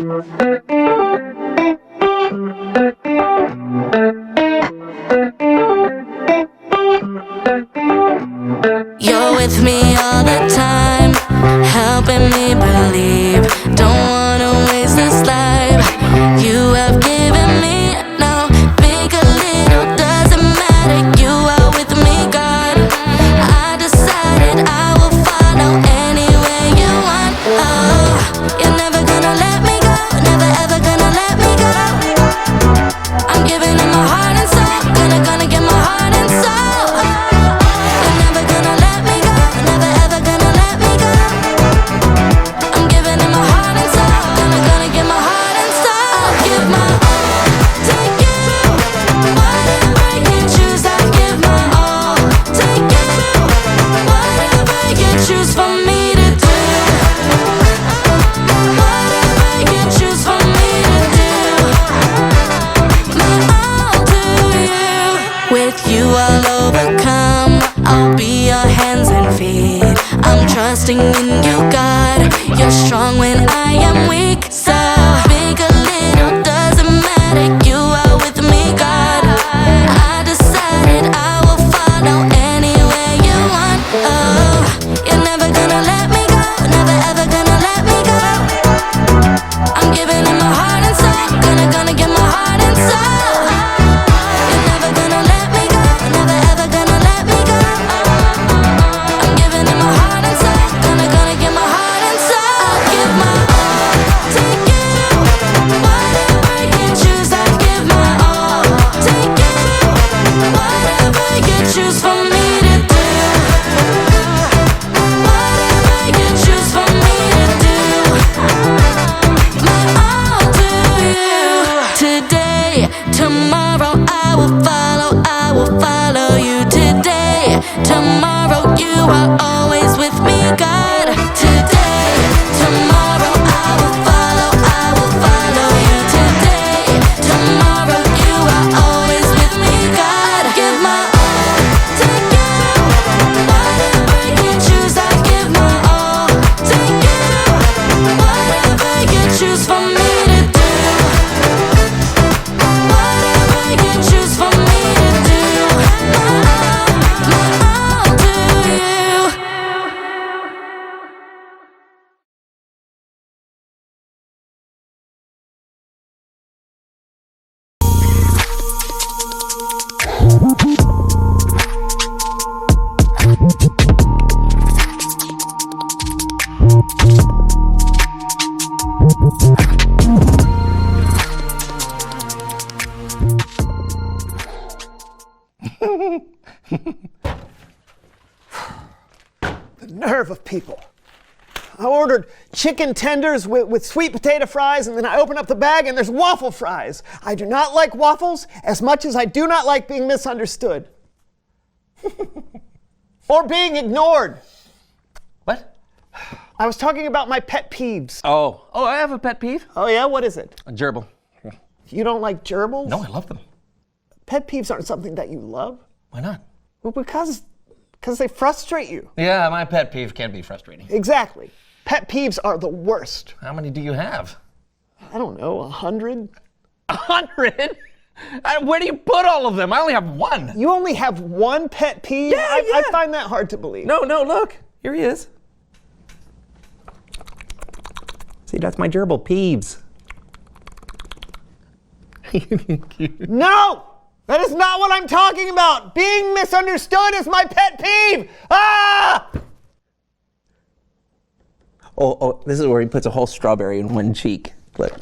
You're with me all the time, helping me believe. Don't wanna waste this life you have given me. No, big or little, doesn't matter. You are with me, God. I decided I will follow anywhere you want. Oh, you're never gonna let me go, never ever gonna let me go. I'm giving it my heart and soul, gonna give my heart and soul. You're never gonna let me go, never ever gonna let me go. I'm giving it my heart and soul, gonna give my heart and soul. I'll give my all to you, whatever you choose. I'll give my all to you, whatever you choose for me to do. Whatever you choose for me to do. My all to you. With you I'll overcome, I'll be your hands and feet. I'm trusting in you, God. You're strong when I am weak. So big or little, doesn't matter. You are with me, God. I decided I will follow anywhere you want. Oh, you're never gonna let me go, never ever gonna let me go. I'm giving it my heart and soul, gonna give my heart and soul. You're never gonna let me go, never ever gonna let me go. I'm giving it my heart and soul, gonna give my heart and soul. I'll give my all to you, whatever you choose. I'll give my all to you, whatever you choose for me to do. Whatever you choose for me to do. My all to you. Today, tomorrow I will follow you. Today, tomorrow you are always with me, God. Today, tomorrow I will follow you. Today, tomorrow you are always with me, God. Give my all to you, whatever you choose. I give my all to you, whatever you choose for me to do. Whatever you choose for me to do. My all to you. The nerve of people. I ordered chicken tenders with sweet potato fries, and then I open up the bag and there's waffle fries. I do not like waffles as much as I do not like being misunderstood. Or being ignored. What? I was talking about my pet peeves. Oh, I have a pet peeve. Oh yeah, what is it? A gerbil. You don't like gerbils? No, I love them. Pet peeves aren't something that you love. Why not? Well, because they frustrate you. Yeah, my pet peeve can be frustrating. Exactly. Pet peeves are the worst. How many do you have? I don't know, 100? 100? Where do you put all of them? I only have one. You only have one pet peeve? Yeah. I find that hard to believe. No, look. Here he is. See, that's my gerbil, Peeves. No! That is not what I'm talking about! Being misunderstood is my pet peeve! Ah! Oh, this is where he puts a whole strawberry in one cheek. Look.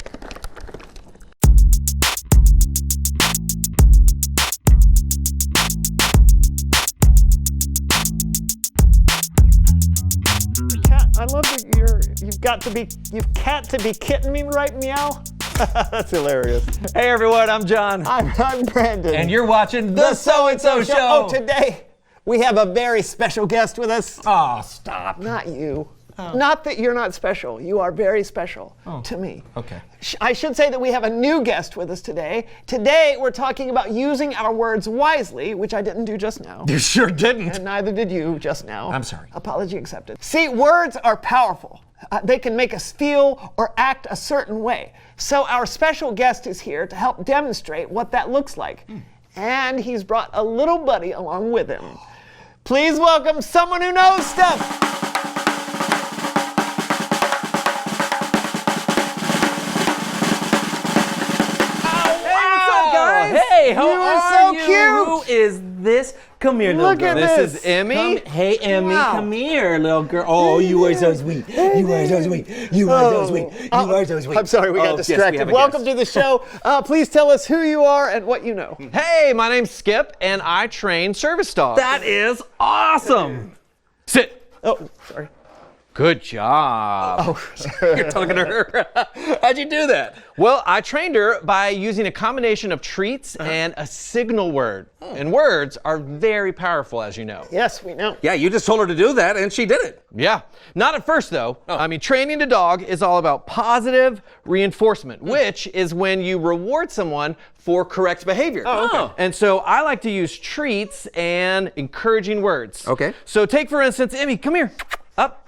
Cat, I love that you've got to be kidding me, right, meow? That's hilarious. Hey everyone, I'm John. I'm Brandon. And you're watching The So-and-So Show. Oh, today we have a very special guest with us. Oh, stop. Not you. Not that you're not special. You are very special to me. Okay. I should say that we have a new guest with us today. Today, we're talking about using our words wisely, which I didn't do just now. You sure didn't. And neither did you just now. I'm sorry. Apology accepted. See, words are powerful. They can make us feel or act a certain way. So our special guest is here to help demonstrate what that looks like. And he's brought a little buddy along with him. Please welcome someone who knows stuff. Hey, how You are are so you? cute. Who is this? Come here, little Look girl. at This this. is Emmy. Hey, Emmy, Wow. come here, little girl. Oh, you are so sweet. You are so sweet. You are so sweet. You are so sweet. I'm sorry, we got Oh, yes, distracted. have a Welcome guest. to the show. Please tell us who you are and what you know. Hey, my name's Skip, and I train service dogs. That is awesome. Sit. Oh, sorry. Good job. You're talking to her. How'd you do that? Well, I trained her by using a combination of treats and a signal word. And words are very powerful, as you know. Yes, we know. Yeah, you just told her to do that, and she did it. Yeah. Not at first, though. I mean, training a dog is all about positive reinforcement, which is when you reward someone for correct behavior. Oh, okay. And so I like to use treats and encouraging words. Okay. So take, for instance, Emmy, come here. Up.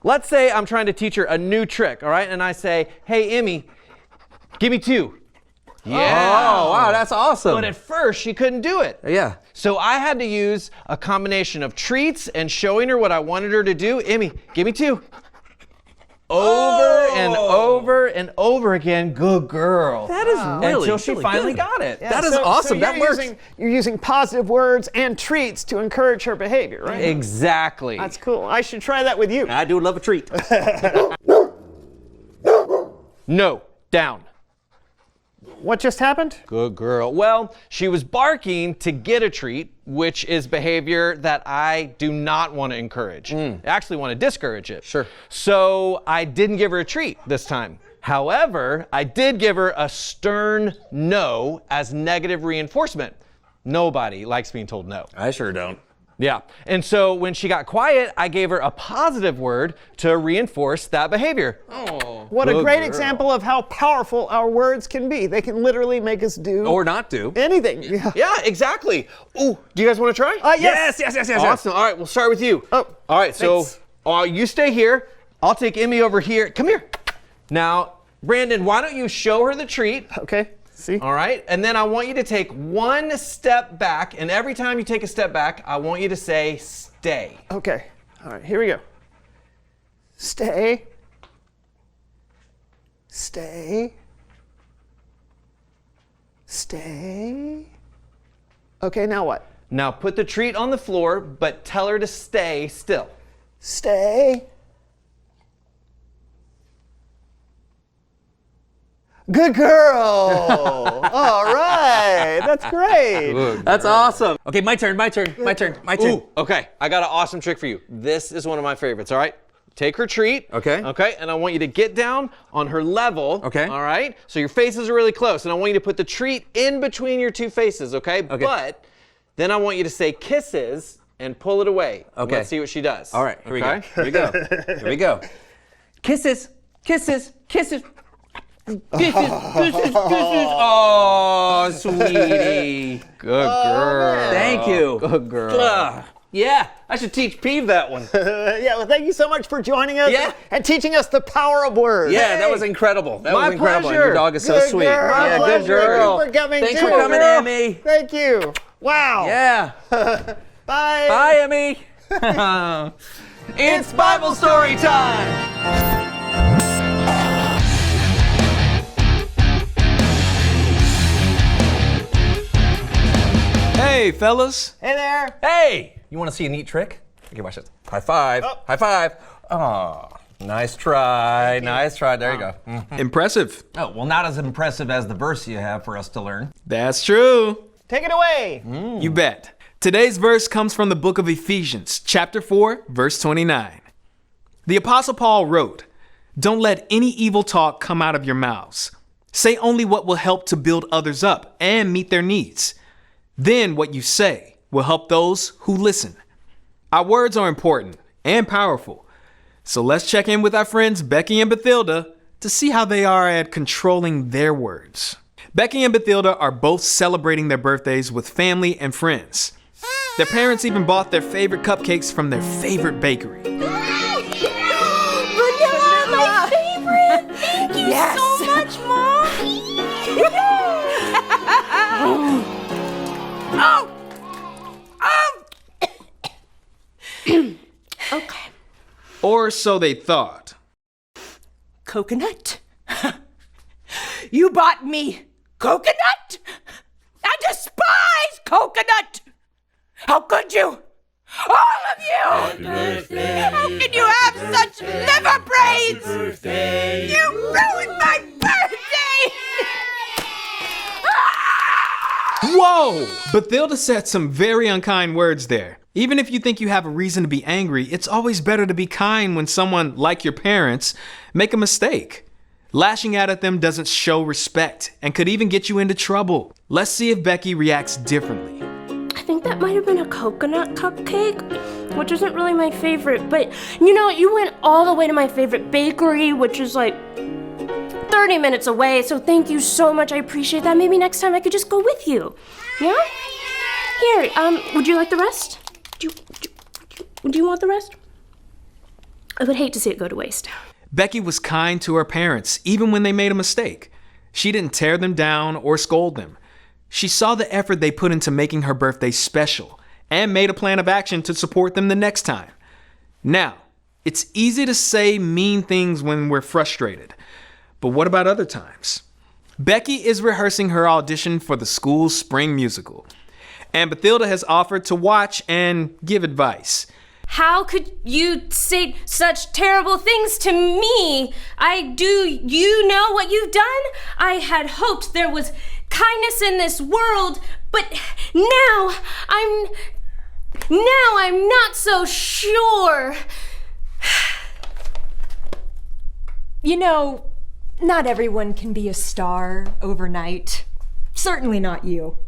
Let's say I'm trying to teach her a new trick, all right? And I say, hey, Emmy, give me 2. Yeah. Oh, wow, that's awesome. But at first, she couldn't do it. Yeah. So I had to use a combination of treats and showing her what I wanted her to do. Emmy, give me 2. Over and over and over again. Good girl. That is really, Until she really finally good. got it. That is awesome. you're That works. You're using positive words and treats to encourage her behavior, right? Exactly. That's cool. I should try that with you. I do love a treat. No, down. What just happened? Good girl. Well, she was barking to get a treat, which is behavior that I do not want to encourage. I actually want to discourage it. Sure. So I didn't give her a treat this time. However, I did give her a stern no as negative reinforcement. Nobody likes being told no. I sure don't. Yeah. And so when she got quiet, I gave her a positive word to reinforce that behavior. What a Good great girl. example of how powerful our words can be. They can literally make us do Or not do. anything. Yeah. Yeah, exactly. Ooh, do you guys want to try? Yes. Yes. Awesome. All right, we'll start with you. Oh, all right, so thanks. you stay here. I'll take Emmy over here. Come here. Now, Brandon, why don't you show her the treat? Okay. See? All right, and then I want you to take one step back, and every time you take a step back, I want you to say stay. Okay. All right, here we go. Stay. Stay. Stay. Okay, now what? Now put the treat on the floor, but tell her to stay still. Stay. Good girl. All right. That's great. That's awesome. Okay, my turn. Ooh, okay, I got an awesome trick for you. This is one of my favorites, all right? Take her treat. Okay. Okay, and I want you to get down on her level. Okay. All right? So your faces are really close, and I want you to put the treat in between your 2 faces, okay? Okay. But then I want you to say kisses and pull it away. Okay. Let's see what she does. All right, here we go. Okay? Here we go. Here we go. Kisses. Kisses. Kisses. Kisses. Oh, sweetie. Good girl. Thank you. Good girl. Yeah, I should teach Peeve that one. Yeah, well, thank you so much for joining us Yeah. and teaching us the power of words. Yeah, that was incredible. That My was incredible. And pleasure. your dog is so Good sweet. girl. Yeah, My good pleasure. girl. Thank you for coming, Thanks too. for coming, Girl. Emmy. Thank you. Wow. Yeah. Bye. Bye, Emmy. It's Bible story time. Hey, fellas. Hey there. Hey, you want to see a neat trick? Okay, watch this. High five. Oh. High five. Oh, nice try. Nice try. There you go. Impressive. Oh, well, not as impressive as the verse you have for us to learn. That's true. Take it away. You bet. Today's verse comes from the book of Ephesians, chapter 4, verse 29. The Apostle Paul wrote, "Don't let any evil talk come out of your mouths. Say only what will help to build others up and meet their needs. Then what you say will help those who listen." Our words are important and powerful. So let's check in with our friends Becky and Bathilda to see how they are at controlling their words. Becky and Bathilda are both celebrating their birthdays with family and friends. Their parents even bought their favorite cupcakes from their favorite bakery. Vanilla Or so they thought. Coconut? You bought me coconut? I despise coconut! How could you? All of you! How can you have such liver brains? You ruined my birthday! Whoa! Bathilda said some very unkind words there. Even if you think you have a reason to be angry, it's always better to be kind when someone, like your parents, make a mistake. Lashing out at them doesn't show respect and could even get you into trouble. Let's see if Becky reacts differently. I think that might have been a coconut cupcake, which isn't really my favorite, but you know, you went all the way to my favorite bakery, which is like 30 minutes away, so thank you so much. I appreciate that. Maybe next time I could just go with you. Yeah? Here, would you like the rest? Do you want the rest? I would hate to see it go to waste. Becky was kind to her parents, even when they made a mistake. She didn't tear them down or scold them. She saw the effort they put into making her birthday special and made a plan of action to support them the next time. Now, it's easy to say mean things when we're frustrated, but what about other times? Becky is rehearsing her audition for the school's spring musical, and Bathilda has offered to watch and give advice. How could you say such terrible things to me? You know what you've done? I had hoped there was kindness in this world, but now I'm not so sure. You know, not everyone can be a star overnight. Certainly not you.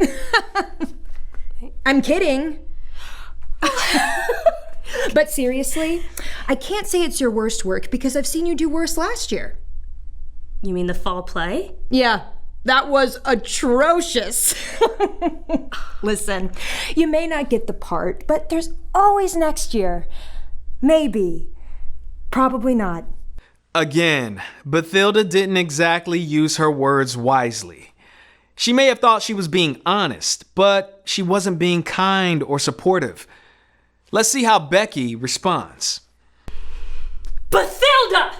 I'm kidding. But seriously, I can't say it's your worst work because I've seen you do worse last year. You mean the fall play? Yeah, that was atrocious. Listen, you may not get the part, but there's always next year. Maybe. Probably not. Again, Bathilda didn't exactly use her words wisely. She may have thought she was being honest, but she wasn't being kind or supportive. Let's see how Becky responds. Bathilda!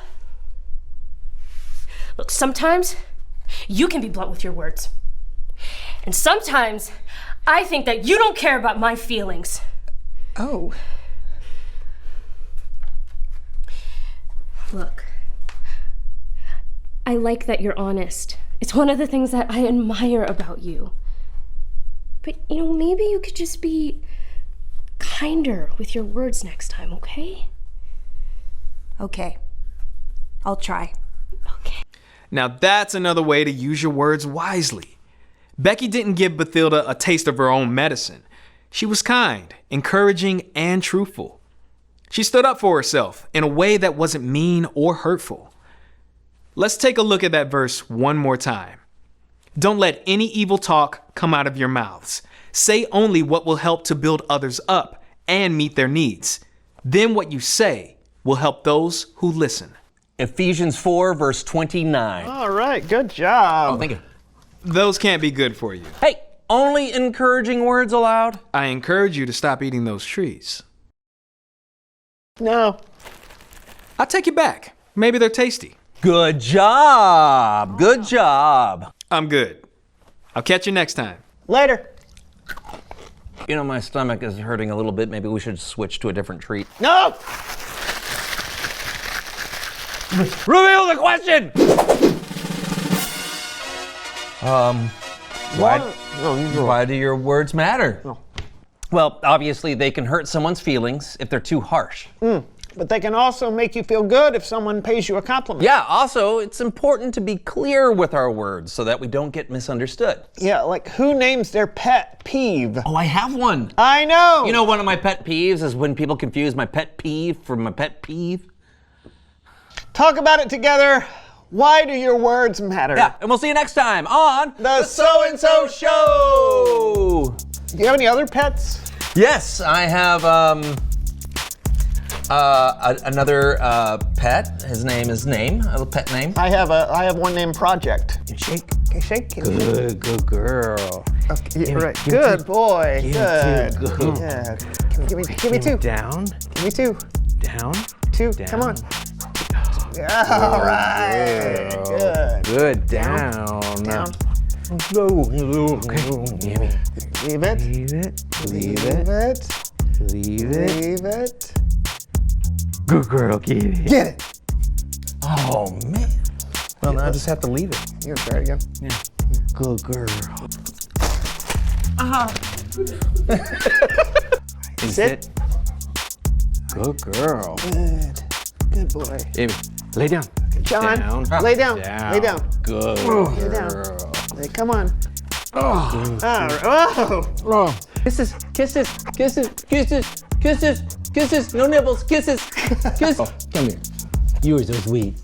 Look, sometimes you can be blunt with your words. And sometimes I think that you don't care about my feelings. Oh. Look, I like that you're honest. It's one of the things that I admire about you. But, you know, maybe you could just be kinder with your words next time, okay? Okay. I'll try. Okay. Now that's another way to use your words wisely. Becky didn't give Bathilda a taste of her own medicine. She was kind, encouraging, and truthful. She stood up for herself in a way that wasn't mean or hurtful. Let's take a look at that verse one more time. Don't let any evil talk come out of your mouths. Say only what will help to build others up and meet their needs. Then what you say will help those who listen. Ephesians 4, verse 29. All right, good job. Oh, thank you. Those can't be good for you. Hey, only encouraging words allowed? I encourage you to stop eating those trees. No. I'll take you back. Maybe they're tasty. Good job. Good job. I'm good. I'll catch you next time. Later. You know, my stomach is hurting a little bit. Maybe we should switch to a different treat. No! Reveal the question! Why do your words matter? Well, obviously they can hurt someone's feelings if they're too harsh. But they can also make you feel good if someone pays you a compliment. Yeah, also, it's important to be clear with our words so that we don't get misunderstood. Yeah, like who names their pet peeve? Oh, I have one. I know! You know, one of my pet peeves is when people confuse my pet peeve for my pet peeve. Talk about it together. Why do your words matter? Yeah, and we'll see you next time on The So-and-So Show! Do you have any other pets? Yes, I have another pet. His name is a little pet name. I have one named Project. Shake. Okay, shake. Good girl. Okay, yeah, right. Good boy. Good. Good. Yeah. Give me two. Down, Give me two. down. 2. Come on. All right. Good. Good. Down. Down. Amy. Leave it. Leave it. Leave Leave it. it. Leave it. Leave it. Good girl. Get it. Get it. Oh man. Well, now I just have to leave it. You gonna try it again? Good girl. Sit. Good girl. Good. Good boy. Amy, lay down. John, Down. lay down. Down. Lay down. Good. Lay down. Hey, come on. Oh. Oh. Kisses, kisses, kisses, kisses, kisses, kisses. No nibbles, kisses, kisses. Come here. You are so sweet.